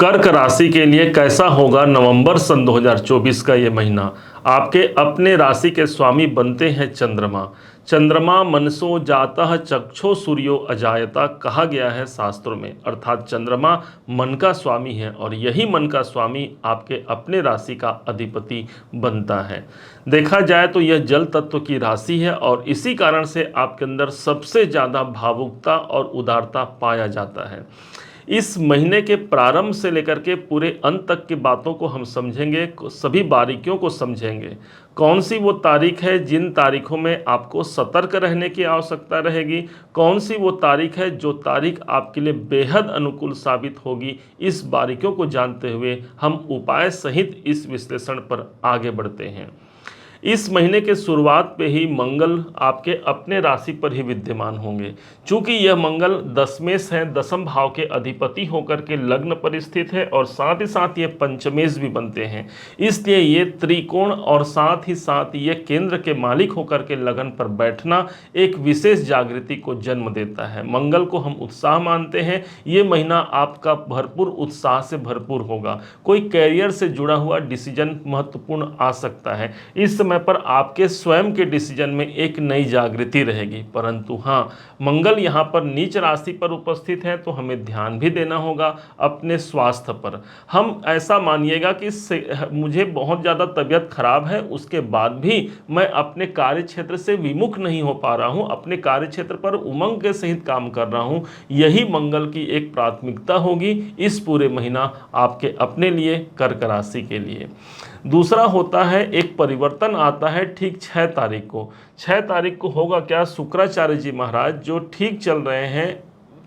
कर्क राशि के लिए कैसा होगा नवंबर सन 2024 का ये महीना। आपके अपने राशि के स्वामी बनते हैं चंद्रमा। चंद्रमा मनसो जातः चक्षो सूर्यो अजायता कहा गया है शास्त्रों में, अर्थात चंद्रमा मन का स्वामी है और यही मन का स्वामी आपके अपने राशि का अधिपति बनता है। देखा जाए तो यह जल तत्व की राशि है और इसी कारण से आपके अंदर सबसे ज़्यादा भावुकता और उदारता पाया जाता है। इस महीने के प्रारंभ से लेकर के पूरे अंत तक की बातों को हम समझेंगे, सभी बारीकियों को समझेंगे। कौन सी वो तारीख है जिन तारीखों में आपको सतर्क रहने की आवश्यकता रहेगी, कौन सी वो तारीख है जो तारीख आपके लिए बेहद अनुकूल साबित होगी। इस बारीकियों को जानते हुए हम उपाय सहित इस विश्लेषण पर आगे बढ़ते हैं। इस महीने के शुरुआत पे ही मंगल आपके अपने राशि पर ही विद्यमान होंगे। चूंकि यह मंगल दशमेश है, दसम भाव के अधिपति होकर के लग्न पर स्थित है और साथ ही साथ ये पंचमेश भी बनते हैं, इसलिए ये त्रिकोण और साथ ही साथ ये केंद्र के मालिक होकर के लगन पर बैठना एक विशेष जागृति को जन्म देता है। मंगल को हम उत्साह मानते हैं। ये महीना आपका भरपूर उत्साह से भरपूर होगा। कोई कैरियर से जुड़ा हुआ डिसीजन महत्वपूर्ण आ सकता है। इस समय पर आपके स्वयं के डिसीजन में एक नई जागृति रहेगी, परंतु हाँ, मंगल यहाँ पर नीच राशि पर उपस्थित है तो हमें ध्यान भी देना होगा अपने स्वास्थ्य पर। हम ऐसा मानिएगा कि मुझे बहुत ज़्यादा तबीयत खराब है, उसके बाद भी मैं अपने कार्य क्षेत्र से विमुख नहीं हो पा रहा हूँ, अपने कार्य क्षेत्र पर उमंग के सहित काम कर रहा हूँ, यही मंगल की एक प्राथमिकता होगी इस पूरे महीना आपके अपने लिए, कर्क राशि के लिए। दूसरा होता है एक परिवर्तन आता है ठीक 6 तारीख को। 6 तारीख को होगा क्या, शुक्राचार्य जी महाराज जो ठीक चल रहे हैं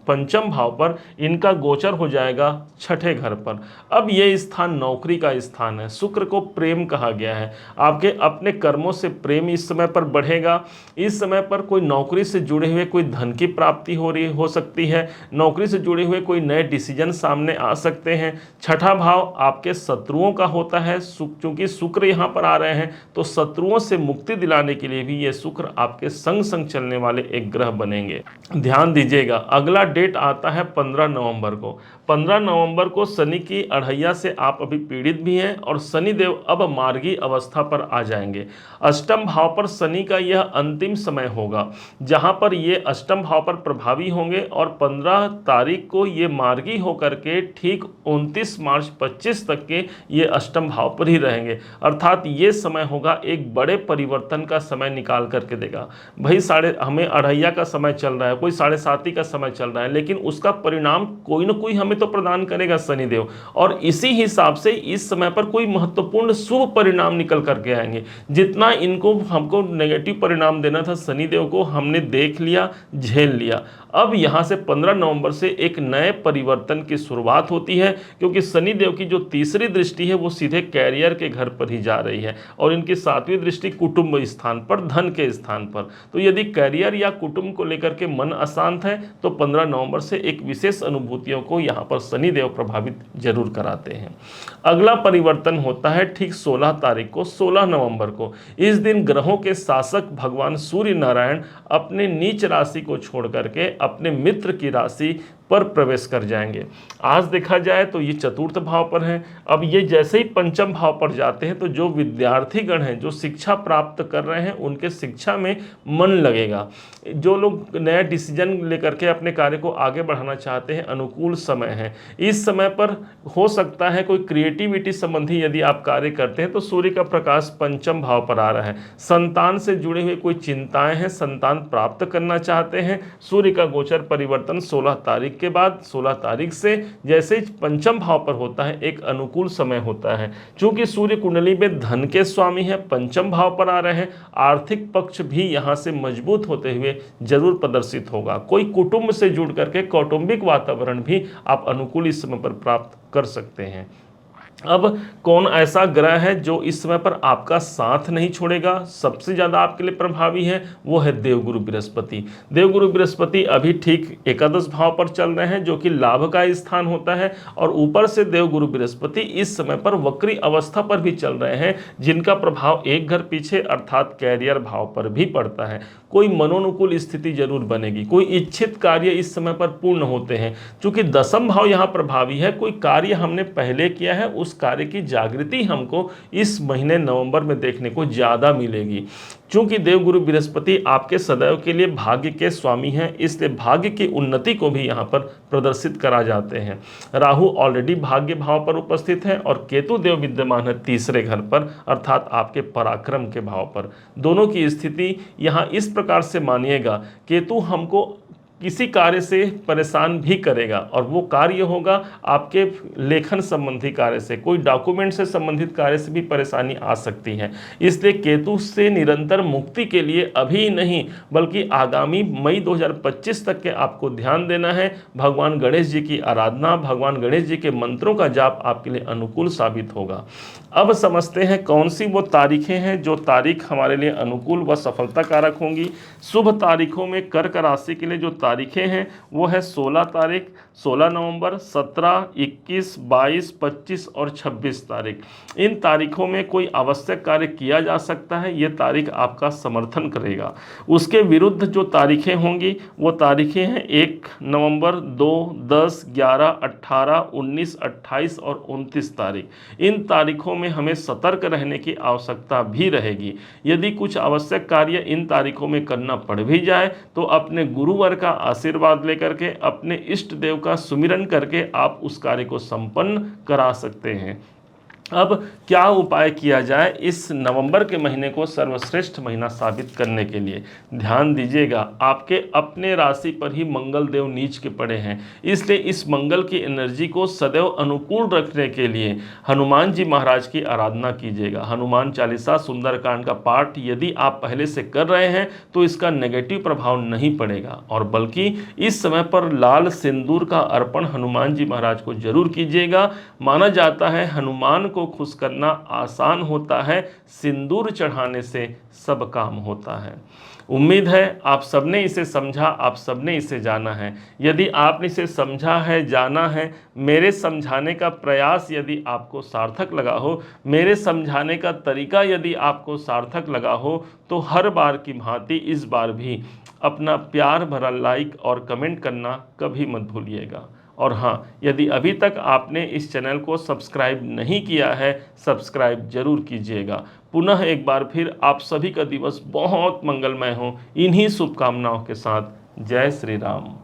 पंचम भाव पर, इनका गोचर हो जाएगा छठे घर पर। अब ये स्थान नौकरी का स्थान है। शुक्र को प्रेम कहा गया है। आपके अपने कर्मों से प्रेम इस समय पर बढ़ेगा। इस समय पर कोई नौकरी से जुड़े हुए कोई धन की प्राप्ति हो सकती है। नौकरी से जुड़े हुए कोई नए डिसीजन सामने आ सकते हैं। छठा भाव आपके शत्रुओं का होता है। चूंकि शुक्र यहाँ पर आ रहे हैं तो शत्रुओं से मुक्ति दिलाने के लिए भी ये शुक्र आपके संग संग चलने वाले एक ग्रह बनेंगे। ध्यान दीजिएगा, अगला डेट आता है 15 नवंबर को। 15 नवंबर को शनि की अढ़ैया से आप अभी पीड़ित भी हैं और शनि देव अब मार्गी अवस्था पर आ जाएंगे। अष्टम भाव पर शनि का यह अंतिम समय होगा जहां पर ये अष्टम भाव पर प्रभावी होंगे और 15 तारीख को ये मार्गी होकर के ठीक 29 मार्च 25 तक के ये अष्टम भाव पर ही रहेंगे। अर्थात ये समय होगा एक बड़े परिवर्तन का समय निकाल करके देगा। भाई हमें अढ़ैया का समय चल रहा है, कोई 7.5 का समय चल रहा है, लेकिन उसका परिणाम कोई ना कोई हमें तो प्रदान करेगा शनिदेव, और इसी हिसाब से इस समय पर कोई महत्वपूर्ण शुभ परिणाम निकल करके आएंगे। जितना इनको हमको नेगेटिव परिणाम देना था शनिदेव को, हमने देख लिया, झेल लिया। अब यहाँ से 15 नवंबर से एक नए परिवर्तन की शुरुआत होती है, क्योंकि शनिदेव की जो तीसरी दृष्टि है वो सीधे कैरियर के घर पर ही जा रही है और इनकी 7वीं दृष्टि कुटुंब स्थान पर, धन के स्थान पर। तो यदि कैरियर या कुटुंब को लेकर के मन अशांत है तो 15 नवंबर से एक विशेष अनुभूतियों को यहाँ पर शनिदेव प्रभावित जरूर कराते हैं। अगला परिवर्तन होता है ठीक 16 तारीख को, 16 नवंबर को। इस दिन ग्रहों के शासक भगवान सूर्य नारायण अपने नीच राशि को छोड़ करके अपने मित्र की राशि पर प्रवेश कर जाएंगे। आज देखा जाए तो ये चतुर्थ भाव पर हैं। अब ये जैसे ही पंचम भाव पर जाते हैं तो जो विद्यार्थीगण हैं, जो शिक्षा प्राप्त कर रहे हैं, उनके शिक्षा में मन लगेगा। जो लोग नया डिसीजन लेकर के अपने कार्य को आगे बढ़ाना चाहते हैं, अनुकूल समय है। इस समय पर हो सकता है कोई क्रिएटिविटी संबंधी यदि आप कार्य करते हैं तो सूर्य का प्रकाश पंचम भाव पर आ रहा है। संतान से जुड़े हुए कोई चिंताएं हैं, संतान प्राप्त करना चाहते हैं, सूर्य का गोचर परिवर्तन 16 तारीख के बाद, 16 तारीख से जैसे ही पंचम भाव पर होता है एक अनुकूल समय होता है। चूंकि सूर्य कुंडली में धन के स्वामी है, पंचम भाव पर आ रहे हैं, आर्थिक पक्ष भी यहां से मजबूत होते हुए जरूर प्रदर्शित होगा। कोई कुटुंब से जुड़ करके कौटुंबिक वातावरण भी आप अनुकूल इस समय पर प्राप्त कर सकते हैं। अब कौन ऐसा ग्रह है जो इस समय पर आपका साथ नहीं छोड़ेगा, सबसे ज़्यादा आपके लिए प्रभावी है, वो है देवगुरु बृहस्पति। देवगुरु बृहस्पति अभी ठीक एकादश भाव पर चल रहे हैं, जो कि लाभ का स्थान होता है, और ऊपर से देवगुरु बृहस्पति इस समय पर वक्री अवस्था पर भी चल रहे हैं, जिनका प्रभाव एक घर पीछे अर्थात कैरियर भाव पर भी पड़ता है। कोई मनोनुकूल स्थिति जरूर बनेगी, कोई इच्छित कार्य इस समय पर पूर्ण होते हैं। चूंकि दसम भाव यहाँ प्रभावी है, कोई कार्य हमने पहले किया है उस कार्य की जागृति हमको इस महीने नवंबर में देखने को ज़्यादा मिलेगी। चूंकि देवगुरु बृहस्पति आपके सदैव के लिए भाग्य के स्वामी हैं, इसलिए भाग्य की उन्नति को भी यहाँ पर प्रदर्शित करा जाते हैं। राहु ऑलरेडी भाग्य भाव पर उपस्थित है और केतु देव विद्यमान है तीसरे घर पर, अर्थात आपके पराक्रम के भाव पर। दोनों की स्थिति यहाँ इस प्रकार से मानिएगा, केतु हमको किसी कार्य से परेशान भी करेगा, और वो कार्य होगा आपके लेखन संबंधी कार्य से, कोई डॉक्यूमेंट से संबंधित कार्य से भी परेशानी आ सकती है। इसलिए केतु से निरंतर मुक्ति के लिए अभी नहीं बल्कि आगामी मई 2025 तक के आपको ध्यान देना है। भगवान गणेश जी की आराधना, भगवान गणेश जी के मंत्रों का जाप आपके लिए अनुकूल साबित होगा। अब समझते हैं कौन सी वो तारीखें हैं जो तारीख हमारे लिए अनुकूल व सफलता कारक होंगी। शुभ तारीखों में कर्क राशि के लिए जो तारीखें हैं वो है 16 तारीख, 16 नवंबर, 17, 21, 22, 25 और 26 तारीख। इन तारीखों में कोई आवश्यक कार्य किया जा सकता है, ये तारीख आपका समर्थन करेगा। उसके विरुद्ध जो तारीखें होंगी वो तारीखें हैं 1 नवंबर, 2, 10, 11, 18, 19, 28 और 29 तारीख। इन तारीखों में हमें सतर्क रहने की आवश्यकता भी रहेगी। यदि कुछ आवश्यक कार्य इन तारीखों में करना पड़ भी जाए तो अपने गुरुवर का आशीर्वाद लेकर के, अपने इष्ट देव का सुमिरन करके आप उस कार्य को संपन्न करा सकते हैं। अब क्या उपाय किया जाए इस नवंबर के महीने को सर्वश्रेष्ठ महीना साबित करने के लिए? ध्यान दीजिएगा, आपके अपने राशि पर ही मंगल देव नीच के पड़े हैं, इसलिए इस मंगल की एनर्जी को सदैव अनुकूल रखने के लिए हनुमान जी महाराज की आराधना कीजिएगा। हनुमान चालीसा, सुंदरकांड का पाठ यदि आप पहले से कर रहे हैं तो इसका नेगेटिव प्रभाव नहीं पड़ेगा, और बल्कि इस समय पर लाल सिंदूर का अर्पण हनुमान जी महाराज को जरूर कीजिएगा। माना जाता है हनुमान को खुश करना आसान होता है, सिंदूर चढ़ाने से सब काम होता है। उम्मीद है आप सबने इसे समझा, आप सबने इसे जाना है। यदि आपने इसे समझा है, जाना है, मेरे समझाने का प्रयास यदि आपको सार्थक लगा हो, मेरे समझाने का तरीका यदि आपको सार्थक लगा हो, तो हर बार की भांति इस बार भी अपना प्यार भरा लाइक और कमेंट करना कभी मत भूलिएगा। और हाँ, यदि अभी तक आपने इस चैनल को सब्सक्राइब नहीं किया है, सब्सक्राइब जरूर कीजिएगा। पुनः एक बार फिर आप सभी का दिवस बहुत मंगलमय हो, इन्हीं शुभकामनाओं के साथ। जय श्री राम।